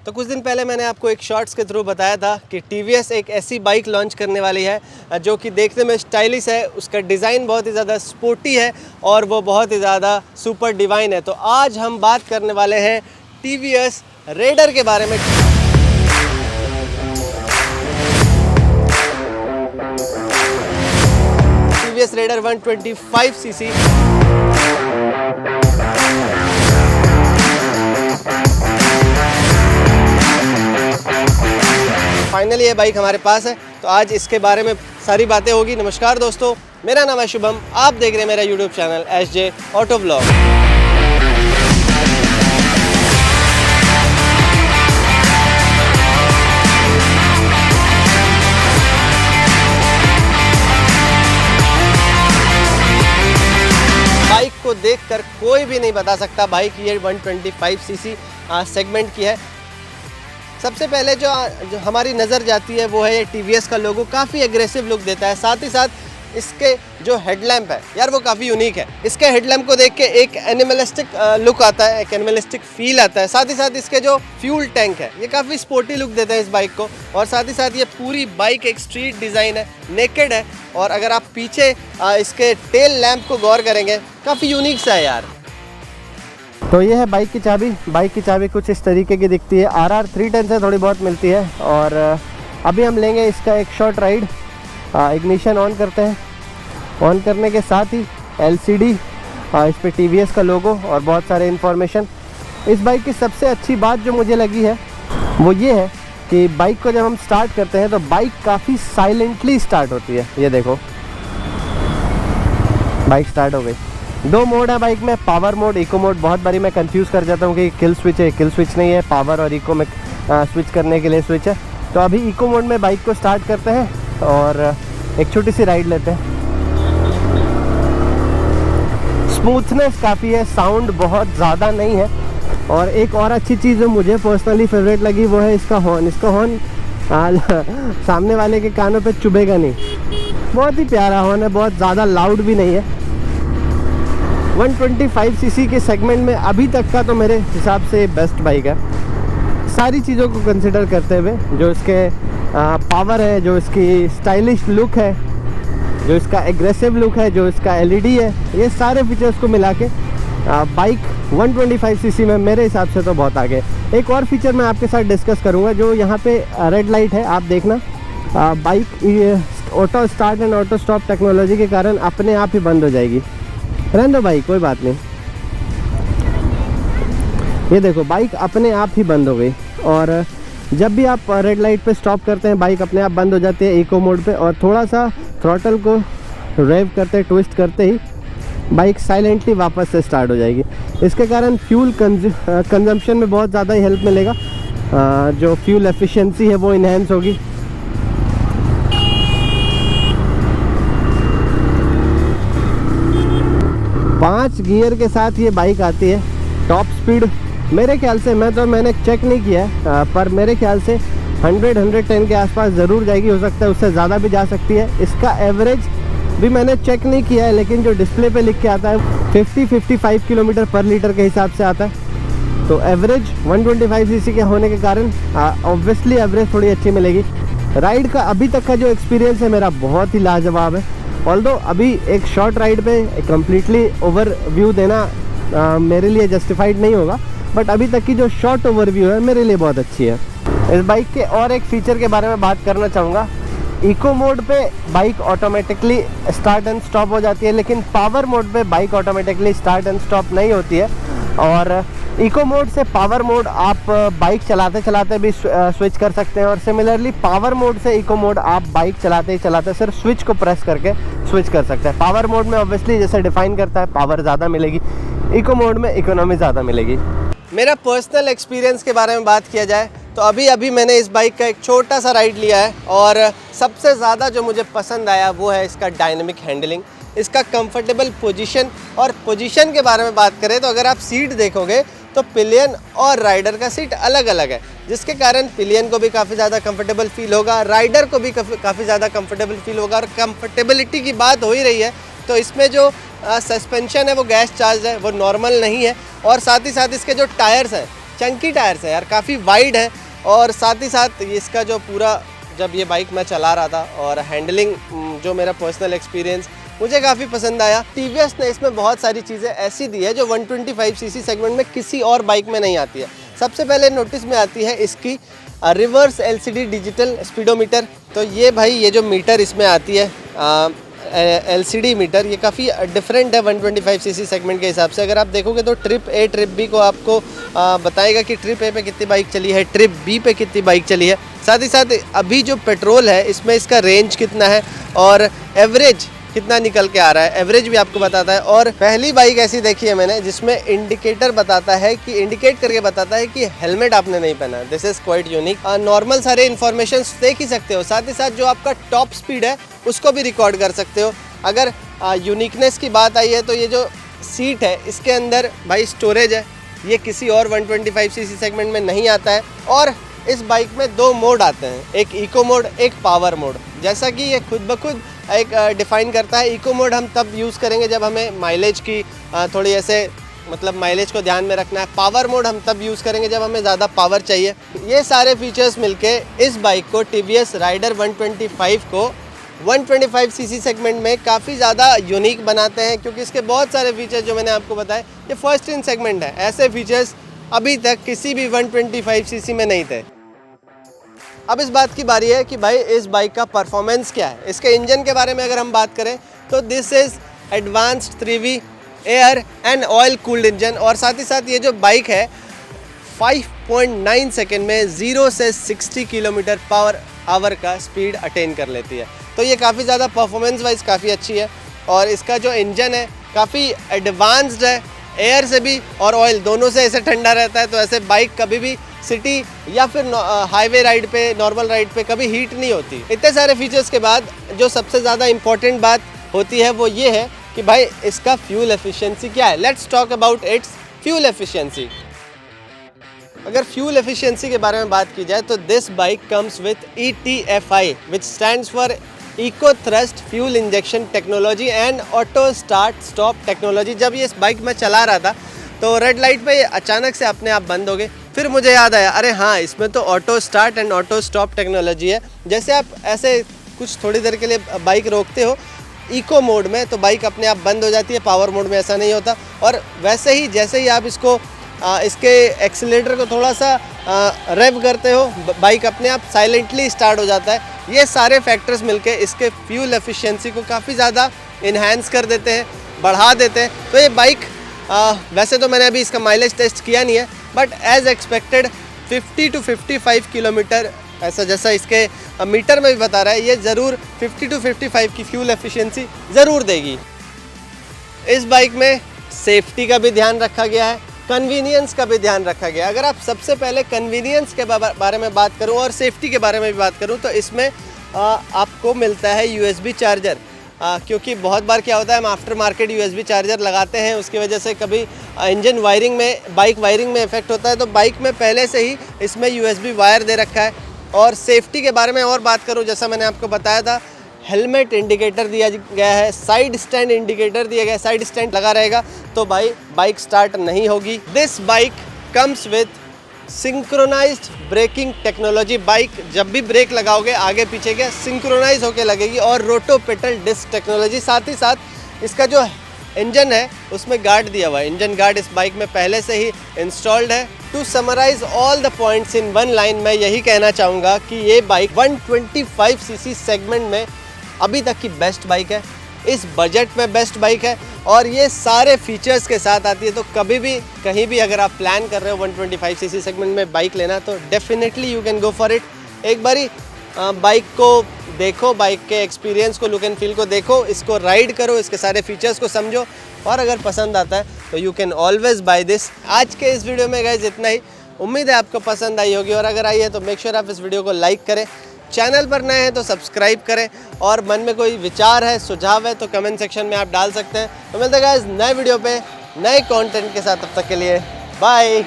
तो कुछ दिन पहले मैंने आपको एक शॉर्ट्स के थ्रू बताया था कि TVS एक ऐसी बाइक लॉन्च करने वाली है जो कि देखने में स्टाइलिश है, उसका डिज़ाइन बहुत ही ज़्यादा स्पोर्टी है और वो बहुत ही ज़्यादा सुपर डिवाइन है। तो आज हम बात करने वाले हैं TVS रेडर के बारे में। TVS raider 125cc। फाइनली ये बाइक हमारे पास है, तो आज इसके बारे में सारी बातें होगी। नमस्कार दोस्तों, मेरा नाम है शुभम, आप देख रहे हैं मेरा YouTube channel SJ auto vlog. Bike को देखकर कोई भी नहीं बता सकता बाइक ये 125cc सेगमेंट की है। सबसे पहले जो हमारी नज़र जाती है वो है ये TVS का लोगो, काफ़ी एग्रेसिव लुक देता है। साथ ही साथ इसके जो हेडलैम्प है यार वो काफ़ी यूनिक है। इसके हेडलैम्प को देख के एक एनिमलिस्टिक लुक आता है, एक एनिमलिस्टिक फील आता है। साथ ही साथ इसके जो फ्यूल टैंक है ये काफ़ी स्पोर्टी लुक देता है इस बाइक को। और साथ ही साथ ये पूरी बाइक एक स्ट्रीट डिज़ाइन है, नेकेड है। और अगर आप पीछे इसके टेल लैम्प को गौर करेंगे, काफ़ी यूनिक सा है यार। तो ये है बाइक की चाबी। बाइक की चाबी कुछ इस तरीके की दिखती है। RR 310 से थोड़ी बहुत मिलती है। और अभी हम लेंगे इसका एक शॉर्ट राइड। इग्निशन ऑन करते हैं। ऑन करने के साथ ही LCD, इस पर TVS का लोगो और बहुत सारे इन्फॉर्मेशन। इस बाइक की सबसे अच्छी बात जो मुझे लगी है वो ये है कि बाइक को जब हम स्टार्ट करते हैं तो बाइक काफ़ी साइलेंटली स्टार्ट होती है। ये देखो, बाइक स्टार्ट हो गई। दो मोड है बाइक में, पावर मोड, इको मोड। बहुत बारी मैं कंफ्यूज कर जाता हूँ कि किल स्विच है, किल स्विच नहीं है, पावर और इको में स्विच करने के लिए स्विच है। तो अभी इको मोड में बाइक को स्टार्ट करते हैं और एक छोटी सी राइड लेते हैं। स्मूथनेस काफ़ी है, साउंड बहुत ज़्यादा नहीं है। और एक और अच्छी चीज़ जो मुझे पर्सनली फेवरेट लगी वो है इसका हॉर्न। इसका हॉर्न सामने वाले के कानों पे चुभेगा नहीं। बहुत ही प्यारा हॉर्न है, बहुत ज़्यादा लाउड भी नहीं है। 125cc के सेगमेंट में अभी तक का तो मेरे हिसाब से बेस्ट बाइक है, सारी चीज़ों को कंसिडर करते हुए। जो इसके पावर है, जो इसकी स्टाइलिश लुक है, जो इसका एग्रेसिव लुक है, जो इसका LED है, ये सारे फीचर्स को मिला के बाइक 125cc में मेरे हिसाब से तो बहुत आगे। एक और फीचर मैं आपके साथ डिस्कस करूँगा। जो यहाँ पे रेड लाइट है, आप देखना, bike auto start and auto stop technology के कारण अपने आप ही बंद हो जाएगी। रहने दो भाई, कोई बात नहीं। ये देखो, बाइक अपने आप ही बंद हो गई। और जब भी आप रेड लाइट पे स्टॉप करते हैं बाइक अपने आप बंद हो जाती है इको मोड पे। और थोड़ा सा थ्रॉटल को रेव करते, ट्विस्ट करते ही बाइक साइलेंटली वापस से स्टार्ट हो जाएगी। इसके कारण फ्यूल कंजम्पशन में बहुत ज़्यादा ही हेल्प मिलेगा। जो फ्यूल एफिशिएंसी है वो इन्हेंस होगी। पाँच गियर के साथ ये बाइक आती है। टॉप स्पीड मेरे ख्याल से, मैंने चेक नहीं किया है, पर मेरे ख्याल से 100-110 के आसपास ज़रूर जाएगी। हो सकता है उससे ज़्यादा भी जा सकती है। इसका एवरेज भी मैंने चेक नहीं किया है, लेकिन जो डिस्प्ले पे लिख के आता है 50-55 किलोमीटर पर लीटर के हिसाब से आता है। तो एवरेज 125cc के होने के कारण ऑब्वियसली एवरेज थोड़ी अच्छी मिलेगी। राइड का अभी तक का जो एक्सपीरियंस है मेरा बहुत ही लाजवाब है। ऑल्दो अभी एक शॉर्ट राइड पे कम्प्लीटली ओवरव्यू देना मेरे लिए जस्टिफाइड नहीं होगा, बट अभी तक की जो शॉर्ट ओवरव्यू है मेरे लिए बहुत अच्छी है। इस बाइक के और एक फीचर के बारे में बात करना चाहूँगा। इको मोड पे bike automatically start and stop हो जाती है, लेकिन पावर मोड पे bike automatically start and stop नहीं होती है। और इको मोड से पावर मोड आप बाइक चलाते चलाते भी स्विच कर सकते हैं। और सिमिलरली पावर मोड से इको मोड आप बाइक चलाते ही चलाते सिर्फ स्विच को प्रेस करके स्विच कर सकते हैं। पावर मोड में ऑब्वियसली जैसे डिफाइन करता है पावर ज़्यादा मिलेगी, इको मोड में इकोनॉमी ज़्यादा मिलेगी। मेरा पर्सनल एक्सपीरियंस के बारे में बात किया जाए तो अभी मैंने इस बाइक का एक छोटा सा राइड लिया है। और सबसे ज़्यादा जो मुझे पसंद आया वो है इसका डायनेमिक हैंडलिंग, इसका कंफर्टेबल पोजीशन। और पोजीशन के बारे में बात करें तो अगर आप सीट देखोगे तो पिलियन और राइडर का सीट अलग अलग है, जिसके कारण पिलियन को भी काफ़ी ज़्यादा कंफर्टेबल फील होगा, राइडर को भी काफ़ी ज़्यादा कंफर्टेबल फील होगा। और कंफर्टेबिलिटी की बात हो ही रही है तो इसमें जो सस्पेंशन है वो गैस चार्ज है, वो नॉर्मल नहीं है। और साथ ही साथ इसके जो टायर्स हैं चंकी टायर्स है यार, काफ़ी वाइड है। और साथ ही साथ इसका जो पूरा, जब ये बाइक मैं चला रहा था और हैंडलिंग, जो मेरा पर्सनल एक्सपीरियंस, मुझे काफ़ी पसंद आया। TVS ने इसमें बहुत सारी चीज़ें ऐसी दी है जो 125cc सेगमेंट में किसी और बाइक में नहीं आती है। सबसे पहले नोटिस में आती है इसकी रिवर्स LCD डिजिटल स्पीडोमीटर। तो ये भाई, ये जो मीटर इसमें आती है LCD मीटर, ये काफ़ी डिफरेंट है 125cc सेगमेंट के हिसाब से। अगर आप देखोगे तो ट्रिप A ट्रिप B को आपको बताएगा कि ट्रिप A पे कितनी बाइक चली है, ट्रिप B पे कितनी बाइक चली है। साथ ही साथ अभी जो पेट्रोल है इसमें इसका रेंज कितना है और एवरेज कितना निकल के आ रहा है, एवरेज भी आपको बताता है। और पहली बाइक ऐसी देखी है मैंने जिसमें इंडिकेटर बताता है कि, इंडिकेट करके बताता है कि हेलमेट आपने नहीं पहना। This is quite unique. Normal सारे इन्फॉर्मेशन देख ही सकते हो, साथ ही साथ जो आपका टॉप स्पीड है उसको भी रिकॉर्ड कर सकते हो। अगर यूनिकनेस की बात आई है तो ये जो सीट है इसके अंदर भाई स्टोरेज है, ये किसी और 125cc सेगमेंट में नहीं आता है। और इस बाइक में 2 मोड आते हैं, एक इको मोड, एक पावर मोड। जैसा कि ये खुद ब खुद एक डिफ़ाइन करता है, इको मोड हम तब यूज़ करेंगे जब हमें माइलेज की थोड़ी ऐसे, मतलब माइलेज को ध्यान में रखना है। पावर मोड हम तब यूज़ करेंगे जब हमें ज़्यादा पावर चाहिए। ये सारे फीचर्स मिलके इस बाइक को, TVS राइडर 125 को 125cc सेगमेंट में काफ़ी ज़्यादा यूनिक बनाते हैं, क्योंकि इसके बहुत सारे फीचर्स जो मैंने आपको बताए ये फर्स्ट इन सेगमेंट है। ऐसे फीचर्स अभी तक किसी भी 125cc में नहीं थे। अब इस बात की बारी है कि भाई इस बाइक का परफॉर्मेंस क्या है। इसके इंजन के बारे में अगर हम बात करें तो this is advanced 3V air and oil cooled engine. और साथ ही साथ ये जो बाइक है 5.9 सेकेंड में 0 से 60 किलोमीटर पर आवर का स्पीड अटेन कर लेती है। तो ये काफ़ी ज़्यादा परफॉर्मेंस वाइज काफ़ी अच्छी है। और इसका जो इंजन है काफ़ी एडवांस्ड है, एयर से भी और ऑयल दोनों से ऐसे ठंडा रहता है। तो ऐसे बाइक कभी भी सिटी या फिर हाईवे राइड पे, नॉर्मल राइड पे कभी हीट नहीं होती। इतने सारे फीचर्स के बाद जो सबसे ज़्यादा इम्पॉर्टेंट बात होती है वो ये है कि भाई इसका फ्यूल एफिशिएंसी क्या है। Let's talk about its fuel efficiency. अगर फ्यूल एफिशिएंसी के बारे में बात की जाए तो this bike comes with ETFI which stands for eco thrust fuel injection technology and auto start stop technology. जब ये इस बाइक में चला रहा था तो रेड लाइट पे अचानक से अपने आप बंद हो गए। फिर मुझे याद आया, अरे हाँ, इसमें तो auto start and auto stop technology है। जैसे आप ऐसे कुछ थोड़ी देर के लिए बाइक रोकते हो इको मोड में तो बाइक अपने आप बंद हो जाती है, पावर मोड में ऐसा नहीं होता। और वैसे ही जैसे ही आप इसको इसके एक्सीलरेटर को थोड़ा सा रेव करते हो, बाइक अपने आप साइलेंटली स्टार्ट हो जाता है। ये सारे फैक्टर्स मिलके इसके फ्यूल एफिशिएंसी को काफ़ी ज़्यादा इन्हांस कर देते हैं, बढ़ा देते हैं। तो ये बाइक वैसे तो मैंने अभी इसका माइलेज टेस्ट किया नहीं है, but as expected 50 to 55 kilometre, ऐसा जैसा इसके मीटर में भी बता रहा है, ये ज़रूर 50 to 55 की फ्यूल एफिशिएंसी ज़रूर देगी। इस बाइक में सेफ्टी का भी ध्यान रखा गया है, कन्वीनियंस का भी ध्यान रखा गया। अगर आप सबसे पहले कन्वीनियंस के बारे में बात करूं और सेफ्टी के बारे में भी बात करूं तो इसमें आपको मिलता है USB चार्जर। क्योंकि बहुत बार क्या होता है, हम आफ्टर मार्केट USB चार्जर लगाते हैं, उसकी वजह से कभी इंजन वायरिंग में, बाइक वायरिंग में इफेक्ट होता है। तो बाइक में पहले से ही इसमें USB वायर दे रखा है। और सेफ्टी के बारे में और बात करूं, जैसा मैंने आपको बताया था, हेलमेट इंडिकेटर दिया गया है, साइड स्टैंड इंडिकेटर दिया गया है, साइड स्टैंड लगा रहेगा तो भाई बाइक स्टार्ट नहीं होगी। This bike comes with synchronised braking technology. Bike जब भी ब्रेक लगाओगे आगे पीछे के सिंक्रोनाइज होके लगेगी। और रोटो पेडल डिस्क टेक्नोलॉजी। साथ ही साथ इसका जो इंजन है उसमें गार्ड दिया हुआ है, इंजन गार्ड इस बाइक में पहले से ही इंस्टॉल्ड है। To summarise all the points in one line, मैं यही कहना चाहूँगा कि ये बाइक 125cc सेगमेंट में अभी तक की बेस्ट बाइक है, इस बजट में बेस्ट बाइक है और ये सारे फीचर्स के साथ आती है। तो कभी भी कहीं भी अगर आप प्लान कर रहे हो 125cc सेगमेंट में बाइक लेना तो definitely you can go for it. एक बारी बाइक को देखो, बाइक के एक्सपीरियंस को, लुक एंड फील को देखो, इसको राइड करो, इसके सारे फीचर्स को समझो और अगर पसंद आता है तो you can always buy this. आज के इस वीडियो में गाइस इतना ही, उम्मीद है आपको पसंद आई होगी और अगर आई है तो मेक श्योर आप इस वीडियो को लाइक करें, चैनल पर नए हैं तो सब्सक्राइब करें और मन में कोई विचार है, सुझाव है तो कमेंट सेक्शन में आप डाल सकते हैं। तो मिलते हैं गाइस नए वीडियो पे नए कंटेंट के साथ, तब तक के लिए बाय।